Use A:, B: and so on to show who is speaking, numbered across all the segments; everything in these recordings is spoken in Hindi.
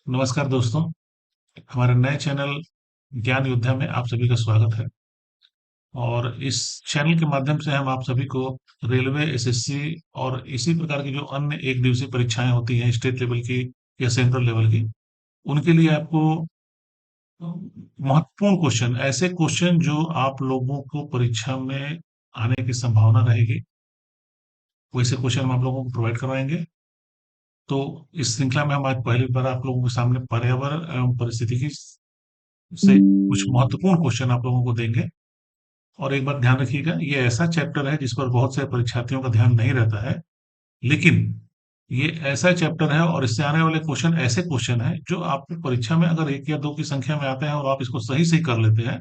A: नमस्कार दोस्तों, हमारे नए चैनल ज्ञान योद्धा में आप सभी का स्वागत है। और इस चैनल के माध्यम से हम आप सभी को रेलवे, एसएससी और इसी प्रकार की जो अन्य एक दिवसीय परीक्षाएं होती हैं स्टेट लेवल की या सेंट्रल लेवल की, उनके लिए आपको महत्वपूर्ण क्वेश्चन, ऐसे क्वेश्चन जो आप लोगों को परीक्षा में आने की संभावना रहेगी, वैसे क्वेश्चन हम आप लोगों को प्रोवाइड करवाएंगे। तो इस श्रृंखला में हम आज पहली बार आप लोगों के सामने पर्यावरण एवं पारिस्थितिकी से कुछ महत्वपूर्ण क्वेश्चन आप लोगों को देंगे। और एक बात ध्यान रखिएगा, ये ऐसा चैप्टर है जिस पर बहुत से परीक्षार्थियों का ध्यान नहीं रहता है, लेकिन ये ऐसा चैप्टर है और इससे आने वाले क्वेश्चन ऐसे क्वेश्चन है जो आपको परीक्षा में अगर एक या दो की संख्या में आते हैं और आप इसको सही सही कर लेते हैं,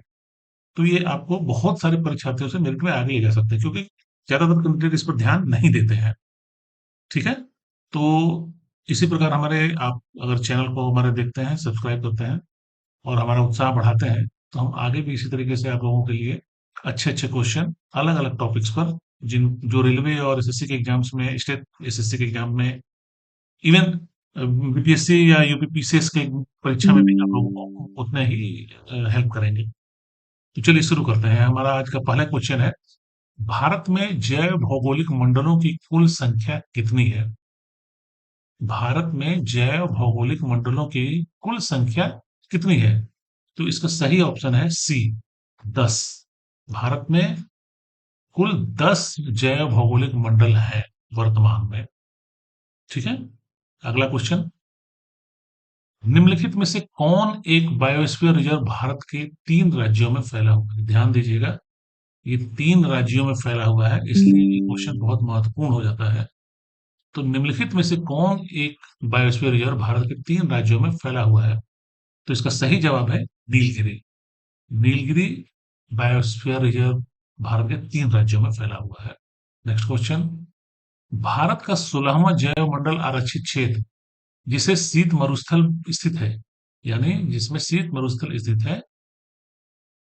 A: तो ये आपको बहुत सारे परीक्षार्थियों से मेरिट में आगे ले जा सकते हैं, क्योंकि ज्यादातर कैंडिडेट इस पर ध्यान नहीं देते हैं। ठीक है। तो इसी प्रकार हमारे, आप अगर चैनल को हमारे देखते हैं, सब्सक्राइब करते हैं और हमारा उत्साह बढ़ाते हैं, तो हम आगे भी इसी तरीके से आप लोगों के लिए अच्छे-अच्छे क्वेश्चन अलग-अलग टॉपिक्स पर, जिन जो रेलवे और एसएससी के एग्जाम्स में, स्टेट एसएससी के एग्जाम में, इवन बीपीएससी या यूपीपीसीएस के परीक्षा में भी आप लोगों को उतने ही हेल्प करेंगे। तो चलिए शुरू करते हैं। हमारा आज का पहला क्वेश्चन है, भारत में जैव भौगोलिक मंडलों की कुल संख्या कितनी है? भारत में जैव भौगोलिक मंडलों की कुल संख्या कितनी है? तो इसका सही ऑप्शन है सी, 10। भारत में कुल 10 जैव भौगोलिक मंडल है वर्तमान में। ठीक है। अगला क्वेश्चन, निम्नलिखित में से कौन एक बायोस्फीयर रिजर्व भारत के 3 राज्यों में फैला हुआ है? ध्यान दीजिएगा, ये 3 राज्यों में फैला हुआ है, इसलिए ये क्वेश्चन बहुत महत्वपूर्ण हो जाता है। तो निम्नलिखित में से कौन एक बायोस्फीयर रिजर्व भारत के 3 राज्यों में फैला हुआ है? तो इसका सही जवाब है नीलगिरी। नीलगिरी बायोस्फीयर रिजर्व भारत के 3 राज्यों में फैला हुआ है। नेक्स्ट क्वेश्चन, भारत का 16वां जैव मंडल आरक्षित क्षेत्र, जिसे शीत मरुस्थल स्थित है, यानी जिसमें शीत मरुस्थल स्थित है,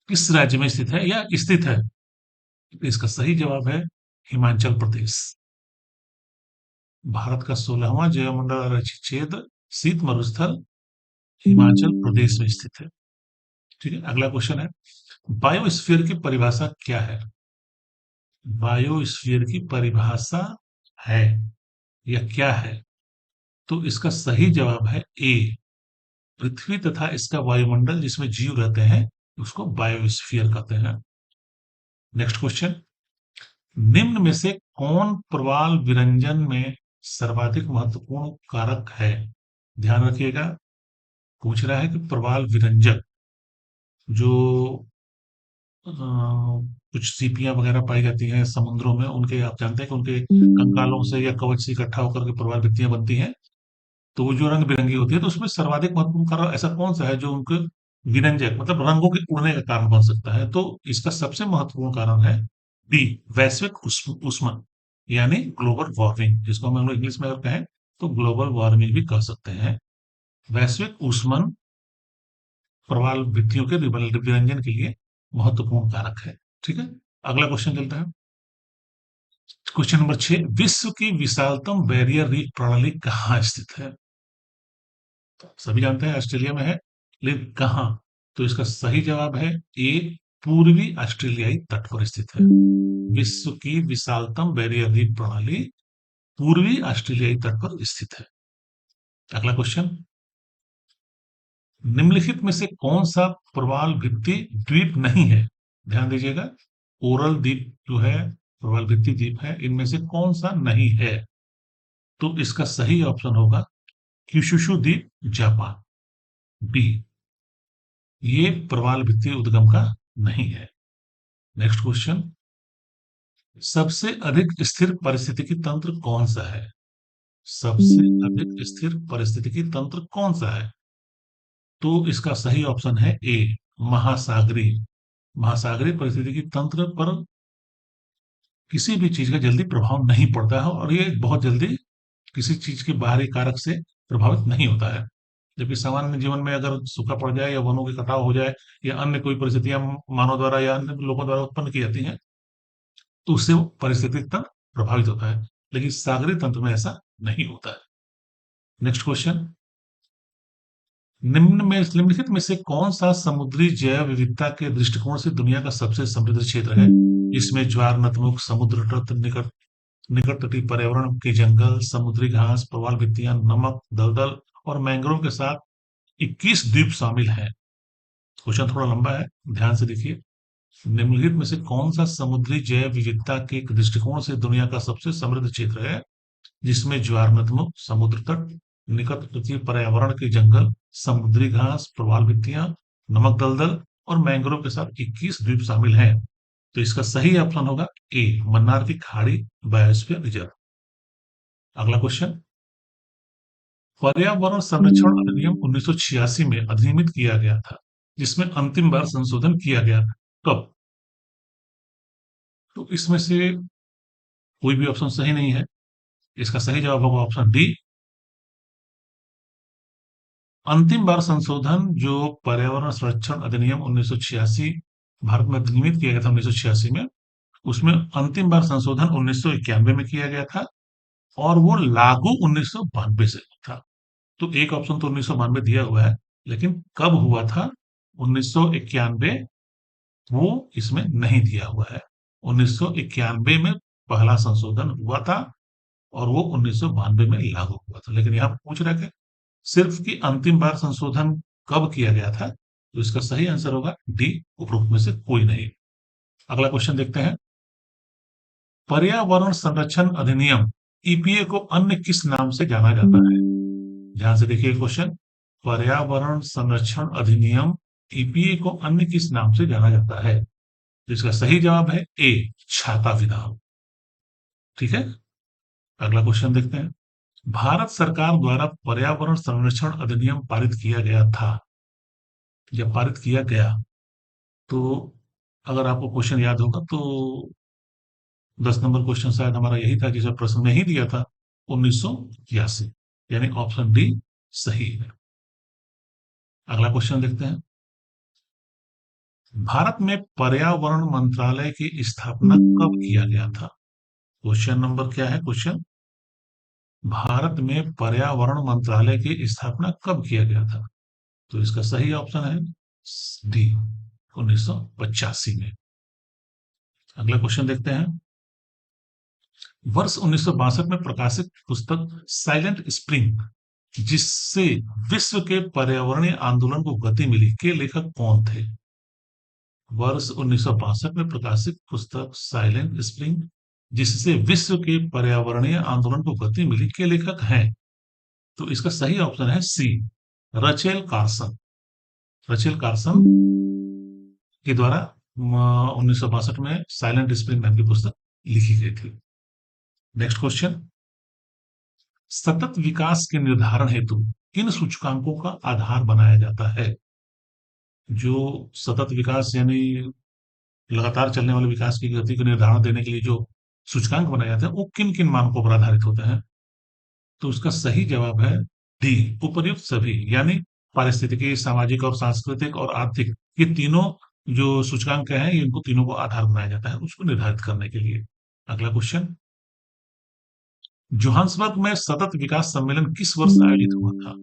A: किस राज्य में स्थित है या स्थित है? तो इसका सही जवाब है हिमाचल प्रदेश। भारत का 16वां जैव मंडल आरक्षित क्षेत्र शीत मरुस्थल हिमाचल प्रदेश में स्थित है। ठीक है। अगला क्वेश्चन है, बायोस्फीयर की परिभाषा क्या है? बायोस्फीयर की परिभाषा है या क्या है? तो इसका सही जवाब है ए, पृथ्वी तथा इसका वायुमंडल जिसमें जीव रहते हैं, उसको बायोस्फीयर कहते हैं। नेक्स्ट क्वेश्चन, निम्न में से कौन प्रवाल विरंजन में सर्वाधिक महत्वपूर्ण कारक है? ध्यान रखिएगा, पूछ रहा है कि प्रवाल विरंजन, जो कुछ सीपियां वगैरह पाई जाती हैं समुद्रों में, उनके आप जानते हैं कि उनके कंकालों से या कवच से इकट्ठा होकर के प्रवाल भित्तियां बनती हैं, तो वो जो रंग बिरंगी होती है, तो उसमें सर्वाधिक महत्वपूर्ण कारण ऐसा कौन सा है जो उनके विरंजक मतलब रंगों के उड़ने का कारण बन सकता है? तो इसका सबसे महत्वपूर्ण कारण है डी, वैश्विक उष्मन, यानी ग्लोबल वार्मिंग, जिसको हम लोग इंग्लिश में अगर कहें तो ग्लोबल वार्मिंग भी कह सकते हैं। वैश्विक उष्मन प्रवाल भित्तियों के विरंजन के लिए महत्वपूर्ण कारक है। ठीक है। अगला क्वेश्चन चलता है, क्वेश्चन नंबर 6, विश्व की विशालतम बैरियर रीफ प्रणाली कहाँ स्थित है? सभी जानते हैं ऑस्ट्रेलिया में है, लेकिन कहाँ? तो इसका सही जवाब है ए, पूर्वी ऑस्ट्रेलियाई तट पर स्थित है। विश्व की विशालतम बैरियर रीफ प्रणाली पूर्वी ऑस्ट्रेलियाई तट पर स्थित है। अगला क्वेश्चन, निम्नलिखित में से कौन सा प्रवाल भित्ति द्वीप नहीं है? ध्यान दीजिएगा, कोरल द्वीप जो है, प्रवाल भित्ति द्वीप है, इनमें से कौन सा नहीं है? तो इसका सही ऑप्शन होगा क्यूशुशु द्वीप, जापान, बी, ये प्रवाल भित्ति उद्गम का नहीं है। नेक्स्ट क्वेश्चन, सबसे अधिक स्थिर पारिस्थितिकी तंत्र कौन सा है? सबसे अधिक स्थिर पारिस्थितिकी तंत्र कौन सा है? तो इसका सही ऑप्शन है ए, महासागरीय। महासागरीय पारिस्थितिकी तंत्र पर किसी भी चीज का जल्दी प्रभाव नहीं पड़ता है और ये बहुत जल्दी किसी चीज के बाहरी कारक से प्रभावित नहीं होता है। जबकि सामान्य जीवन में अगर सूखा पड़ जाए या वनों के कटाव हो जाए या अन्य कोई परिस्थितियां मानव द्वारा या अन्य लोगों द्वारा उत्पन्न की जाती हैं, तो उससे वो पारिस्थितिक तंत्र प्रभावित होता है, लेकिन सागरीय तंत्र में ऐसा नहीं होता है। नेक्स्ट क्वेश्चन, निम्नलिखित में से कौन सा समुद्री जैव विविधता के दृष्टिकोण से दुनिया का सबसे समृद्ध क्षेत्र है? इसमें ज्वार नतमुख, समुद्र तट, निकट निकट तटीय पर्यावरण के जंगल, समुद्री घास, प्रवाल भित्तियां, नमक, दलदल और मैंग्रोव के साथ 21 द्वीप शामिल हैं। क्वेश्चन थोड़ा लंबा है, ध्यान से देखिए। निम्नलिखित में से कौन सा समुद्री जैव विविधता के दृष्टिकोण से दुनिया का सबसे समृद्ध क्षेत्र है, जिसमें ज्वारनदमुख, समुद्र तट, निकट तटीय पर्यावरण के जंगल, समुद्री घास, प्रवाल भित्तियां, नमक दलदल और मैंग्रोव के साथ 21 द्वीप शामिल हैं? तो इसका सही ऑप्शन होगा ए, मन्नार की खाड़ी बायोस्फीयर रिजर्व। अगला क्वेश्चन, पर्यावरण संरक्षण अधिनियम 1986 में अधिनियमित किया गया था, जिसमें अंतिम बार संशोधन किया गया था, कब? तो इसमें से कोई भी ऑप्शन सही नहीं है। इसका सही जवाब होगा ऑप्शन डी। अंतिम बार संशोधन जो पर्यावरण संरक्षण अधिनियम 1986 भारत में अधिनियमित किया गया था 1986 में, उसमें अंतिम बार संशोधन 1991 में किया गया था और वो लागू 1992 से था। तो एक ऑप्शन तो 1992 दिया हुआ है, लेकिन कब हुआ था 1991 वो इसमें नहीं दिया हुआ है। 1991 में पहला संशोधन हुआ था और वो 1992 में लागू हुआ था, लेकिन यहाँ पूछ रहे थे सिर्फ कि अंतिम बार संशोधन कब किया गया था, तो इसका सही आंसर होगा डी, उपरोक्त में से कोई नहीं। अगला क्वेश्चन देखते हैं, पर्यावरण संरक्षण अधिनियम ईपीए को अन्य किस नाम से जाना जाता है? ध्यान से देखिए क्वेश्चन, पर्यावरण संरक्षण अधिनियम ईपीए को अन्य किस नाम से जाना जाता है? तो इसका सही जवाब है ए, छाता विधान। ठीक है, अगला क्वेश्चन देखते हैं, भारत सरकार द्वारा पर्यावरण संरक्षण अधिनियम पारित किया गया था, जब पारित किया गया तो अगर आपको क्वेश्चन याद होगा तो 10 नंबर क्वेश्चन शायद हमारा यही था जिसे प्रश्न में ही दिया था, 1981, यानी ऑप्शन डी सही है। अगला क्वेश्चन देखते हैं, भारत में पर्यावरण मंत्रालय की स्थापना कब किया गया था? क्वेश्चन नंबर क्या है? क्वेश्चन, भारत में पर्यावरण मंत्रालय की स्थापना कब किया गया था? तो इसका सही ऑप्शन है डी, 1985 में। अगला क्वेश्चन देखते हैं, वर्ष 1962 में प्रकाशित पुस्तक साइलेंट स्प्रिंग, जिससे विश्व के पर्यावरणीय आंदोलन को गति मिली, के लेखक कौन थे? वर्ष 1962 में प्रकाशित पुस्तक साइलेंट स्प्रिंग, जिससे विश्व के पर्यावरणीय आंदोलन को गति मिली, के लेखक हैं? तो इसका सही ऑप्शन है सी, रचेल कार्सन। रचेल कार्सन के द्वारा 1962 में साइलेंट स्प्रिंग नाम की पुस्तक लिखी गई थी। नेक्स्ट क्वेश्चन, सतत विकास के निर्धारण हेतु किन सूचकांकों का आधार बनाया जाता है? जो सतत विकास यानी लगातार चलने वाले विकास की गति को निर्धारण देने के लिए जो सूचकांक बनाए जाते हैं, वो किन किन मानकों पर आधारित होते हैं? तो उसका सही जवाब है डी, उपर्युक्त सभी, यानी पारिस्थितिकी, सामाजिक और सांस्कृतिक और आर्थिक, ये तीनों जो सूचकांक हैं, इनको तीनों को आधार बनाया जाता है उसको निर्धारित करने के लिए। अगला क्वेश्चन, जोहान्सबर्ग में सतत विकास सम्मेलन किस वर्ष आयोजित हुआ था?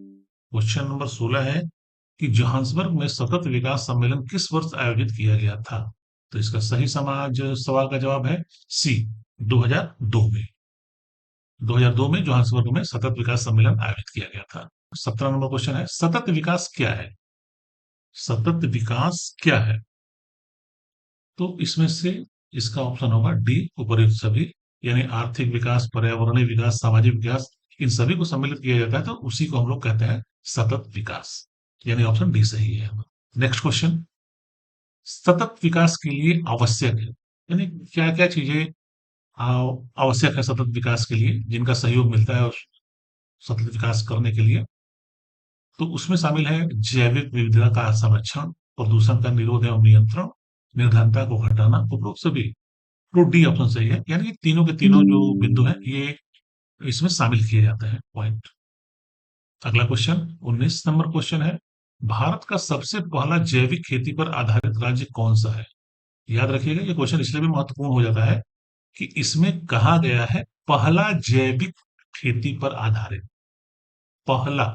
A: क्वेश्चन नंबर 16 है कि जोहान्सबर्ग में सतत विकास सम्मेलन किस वर्ष आयोजित किया गया था? तो इसका सही समाज सवाल का जवाब है सी, 2002 में। 2002 में जोहान्सबर्ग में सतत विकास सम्मेलन आयोजित किया गया था। 17 नंबर क्वेश्चन है, सतत विकास क्या है? सतत विकास क्या है? तो इसमें से इसका ऑप्शन होगा डी, उपर्युक्त सभी, यानी आर्थिक विकास, पर्यावरणीय विकास, सामाजिक विकास, इन सभी को सम्मिलित किया जाता है, तो उसी को हम लोग कहते हैं सतत विकास, यानी ऑप्शन डी सही है। नेक्स्ट क्वेश्चन, सतत विकास के लिए आवश्यक है, यानी क्या क्या चीजें आवश्यक है सतत विकास के लिए, जिनका सहयोग मिलता है सतत विकास करने के लिए? तो उसमें शामिल है जैविक विविधता का संरक्षण, प्रदूषण का निरोध एवं नियंत्रण, निर्धनता को घटाना, उपरोक्त सभी। तो डी ऑप्शन सही है, यानी ये तीनों के तीनों जो बिंदु हैं ये इसमें शामिल किए जाते हैं पॉइंट। अगला क्वेश्चन 19 नंबर क्वेश्चन है, भारत का सबसे पहला जैविक खेती पर आधारित राज्य कौन सा है? याद रखिएगा ये क्वेश्चन इसलिए भी महत्वपूर्ण हो जाता है कि इसमें कहा गया है पहला जैविक खेती पर आधारित, पहला,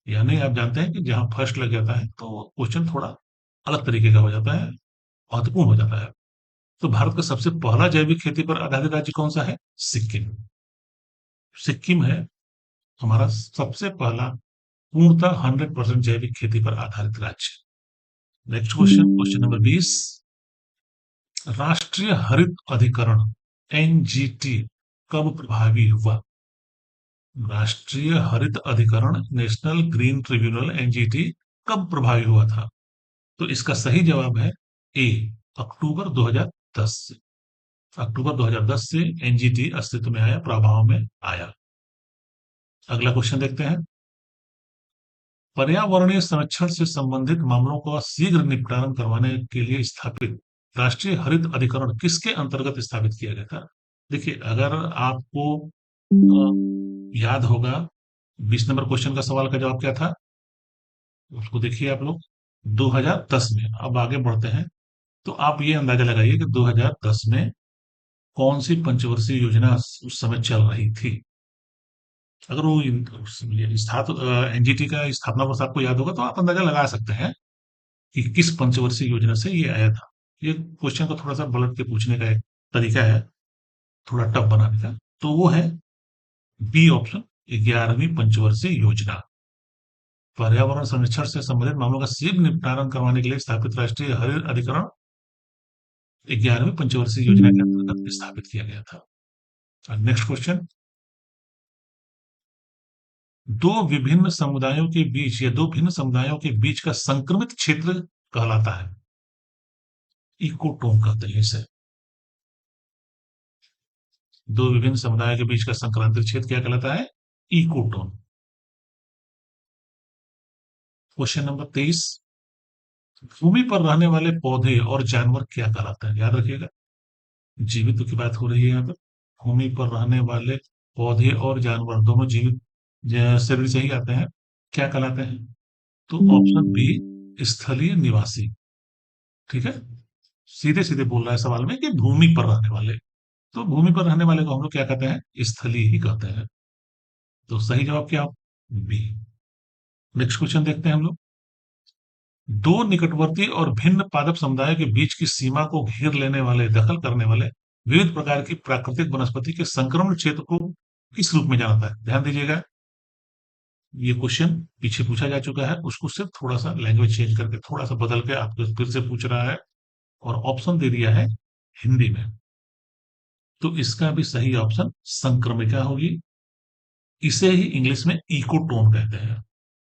A: यानी आप जानते हैं कि जहाँ फर्स्ट लग जाता है तो क्वेश्चन थोड़ा अलग तरीके का हो जाता है, महत्वपूर्ण हो जाता है। तो भारत का सबसे पहला जैविक खेती पर आधारित राज्य कौन सा है? सिक्किम। सिक्किम है हमारा सबसे पहला पूर्णतः 100% जैविक खेती पर आधारित राज्य। Next question, question number 20। राष्ट्रीय हरित अधिकरण एनजीटी कब प्रभावी हुआ? राष्ट्रीय हरित अधिकरण नेशनल ग्रीन ट्रिब्यूनल एनजीटी कब प्रभावी हुआ था? तो इसका सही जवाब है ए, अक्टूबर 2010 से। अक्टूबर 2010 से एनजीटी अस्तित्व में आया, प्रभाव में आया। अगला क्वेश्चन देखते हैं। पर्यावरणीय संरक्षण से संबंधित मामलों का शीघ्र निपटान करवाने के लिए स्थापित राष्ट्रीय हरित अधिकरण किसके अंतर्गत स्थापित किया गया था? देखिए, अगर आपको याद होगा 20 नंबर क्वेश्चन का सवाल का जवाब क्या था, उसको देखिए आप लोग। 2010 में, अब आगे बढ़ते हैं, तो आप ये अंदाजा लगाइए कि 2010 में कौन सी पंचवर्षीय योजना उस समय चल रही थी। अगर वो एनजीटी का स्थापना वर्ष आपको याद होगा तो आप अंदाजा लगा सकते हैं कि किस पंचवर्षीय योजना से ये आया था। ये क्वेश्चन को थोड़ा सा पलट के पूछने का एक तरीका है, थोड़ा टफ बनाने का। तो वो है बी ऑप्शन, 11वीं पंचवर्षीय योजना। पर्यावरण संरक्षण से संबंधित मामलों का शीघ्र निपटान करवाने के लिए स्थापित राष्ट्रीय हरित अधिकरण 11वीं पंचवर्षीय योजना के अंतर्गत स्थापित किया गया था। Next question. दो विभिन्न समुदायों के बीच या दो भिन्न समुदायों के बीच का संक्रमित क्षेत्र कहलाता है। इकोटोन कहते हैं इसे। दो विभिन्न समुदायों के बीच का संक्रांतिक क्षेत्र क्या कहलाता है? इकोटोन। Question number 23। भूमि पर रहने वाले पौधे और जानवर क्या कहलाते हैं? याद रखिएगा, जीवित की बात हो रही है यहाँ पर। भूमि पर रहने वाले पौधे और जानवर दोनों जीवित शरीर से ही आते हैं, क्या कहलाते हैं? तो ऑप्शन बी, स्थलीय निवासी। ठीक है, सीधे सीधे बोल रहा है सवाल में कि भूमि पर रहने वाले। तो भूमि पर रहने वाले को हम लोग क्या कहते हैं? स्थलीय ही कहते हैं। तो सही जवाब क्या? बी। नेक्स्ट क्वेश्चन देखते हैं हम लोग। दो निकटवर्ती और भिन्न पादप समुदाय के बीच की सीमा को घेर लेने वाले, दखल करने वाले विविध प्रकार की प्राकृतिक वनस्पति के संक्रमण क्षेत्र को किस रूप में जाना जाता है? ध्यान दीजिएगा, ये क्वेश्चन पीछे पूछा जा चुका है, उसको सिर्फ थोड़ा सा लैंग्वेज चेंज करके, थोड़ा सा बदल के आपको फिर से पूछ रहा है और ऑप्शन दे दिया है हिंदी में। तो इसका भी सही ऑप्शन संक्रमिका होगी। इसे ही इंग्लिश में इकोटोन कहते हैं,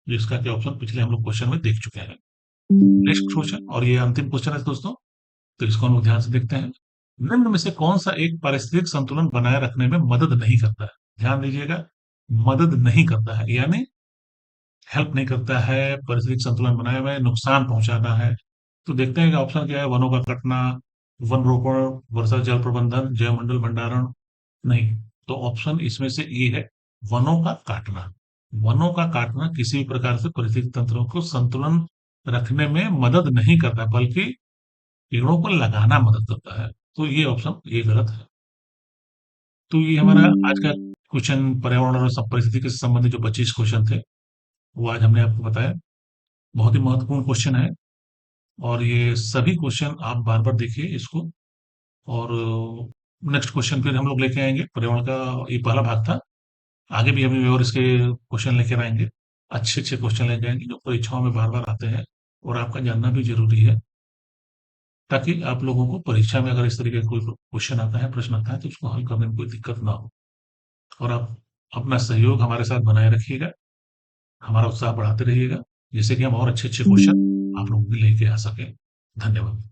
A: जिसका कि ऑप्शन पिछले हम लोग क्वेश्चन में देख चुके हैं। नेक्स्ट क्वेश्चन, और ये अंतिम क्वेश्चन है दोस्तों, तो इसको हम लोग ध्यान से देखते हैं। निम्न में से कौन सा एक पारिस्थितिक संतुलन बनाए रखने में मदद नहीं करता है? ध्यान दीजिएगा, मदद नहीं करता है यानी हेल्प नहीं करता है, पारिस्थितिक संतुलन बनाए हुए नुकसान पहुंचाना है। तो देखते हैं कि ऑप्शन क्या है। वनों का कटना, वन रोपण, वर्षा जल प्रबंधन, जैवमंडल भंडारण। नहीं, तो ऑप्शन इसमें से ए है, वनों का काटना। वनों का काटना किसी भी प्रकार से परिस्थिति तंत्रों को संतुलन रखने में मदद नहीं करता, बल्कि पेड़ों को लगाना मदद करता है। तो ये ऑप्शन ये गलत है। तो ये हमारा आज का क्वेश्चन, पर्यावरण और परिस्थिति के संबंधित जो 25 क्वेश्चन थे, वो आज हमने आपको बताया। बहुत ही महत्वपूर्ण क्वेश्चन है, और ये सभी क्वेश्चन आप बार बार देखिए इसको। और नेक्स्ट क्वेश्चन फिर हम लोग लेके आएंगे, पर्यावरण का ये पहला भाग था। आगे भी हम और इसके क्वेश्चन लेकर आएंगे, अच्छे अच्छे क्वेश्चन लेके आएंगे जो परीक्षाओं में बार बार आते हैं, और आपका जानना भी जरूरी है, ताकि आप लोगों को परीक्षा में अगर इस तरीके का कोई क्वेश्चन आता है, प्रश्न आता है, तो उसको हल करने में कोई दिक्कत ना हो। और आप अपना सहयोग हमारे साथ बनाए रखिएगा, हमारा उत्साह बढ़ाते रहिएगा, जिससे कि हम और अच्छे अच्छे क्वेश्चन आप लोगों के लेके आ सकें। धन्यवाद।